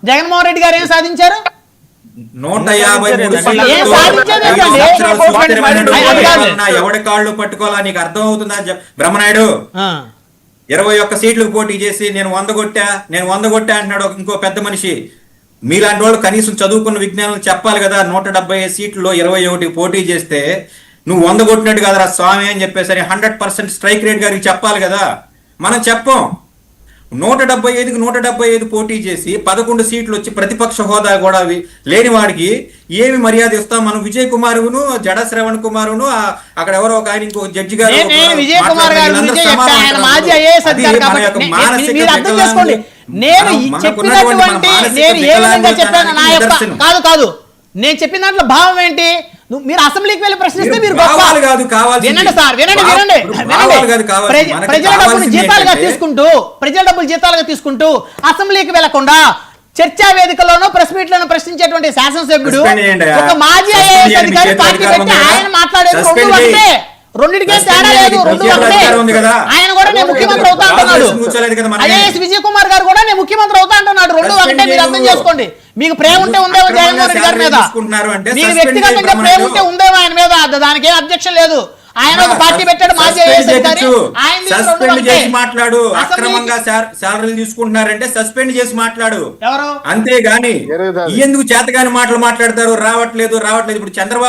జగన్మోహన్ రెడ్డి గారు ఏం సాధించారు? 153 ఎవడి కాళ్ళు పట్టుకోవాలా నీకు అర్థం అవుతుందా బ్రహ్మనాయుడు? 21 సీట్లకు పోటీ చేసి నేను 100 కొట్టా అంటున్నాడు ఇంకో పెద్ద మనిషి. మీలాంటి వాళ్ళు కనీసం చదువుకున్న విజ్ఞానం చెప్పాలి కదా. 175 సీట్లలో 21 పోటీ చేస్తే నువ్వు 100 కొట్టినట్టు కదరా స్వామి అని చెప్పేసరి 100% స్ట్రైక్ రేట్ గారికి చెప్పాలి కదా. మనం చెప్పం. 175కి 175 పోటీ చేసి 11 సీట్లు వచ్చి ప్రతిపక్ష హోదా కూడా లేని వాడికి ఏమి మర్యాద ఇస్తాం మనం? విజయ్ కుమారును, జడ శ్రవణ్ కుమారును, అక్కడ ఎవరో ఒక ఆయన ఇంకో జడ్జి గారు కాదు నేను చెప్పిన దాంట్లో భావం ఏంటి? మీరు అసెంబ్లీకి వెళ్ళి ప్రశ్నిస్తే మీరు వినండి సార్, వినండి. ప్రజల డబ్బులు జీతాలుగా తీసుకుంటూ అసెంబ్లీకి వెళ్లకుండా చర్చా వేదికలోనూ ప్రెస్ మీట్లను ప్రశ్నించేటువంటి శాసనసభ్యుడు ఒక మాజీ ఐఏఎస్ అధికారి పార్టీ పెట్టి ఆయన మాట్లాడేది రెండింటికే తేడా లేదు. ఆయన కూడా నేను ముఖ్యమంత్రి అవుతా అంటున్నాడు. ఐఏఎస్ విజయ్ కుమార్ గారు కూడా నేను ముఖ్యమంత్రి అవుతా అంటున్నాడు. రెండు ఒకటే. మీరు అర్థం చేసుకోండి. మీకు ప్రేమ ఉంటే ఉందేమో జగన్మోహన్ రెడ్డి గారి మీద, మీకు వ్యక్తిగతంగా ప్రేమ ఉంటే ఉందేమో ఆయన మీద, దానికి ఏం అబ్జెక్షన్ లేదు. ఆయన ఒక పార్టీ పెట్టాడు, మాజీ ఐఏఎస్ అధికారి. సస్పెండ్ చేసి మాట్లాడు. అక్రమంగా సాలరీలు తీసుకుంటున్నారంటే సస్పెండ్ చేసి మాట్లాడు. ఎవరు? అంతేగాని ఎందుకు చేతగాని మాటలు మాట్లాడతారు? రావట్లేదు ఇప్పుడు చంద్రబాబు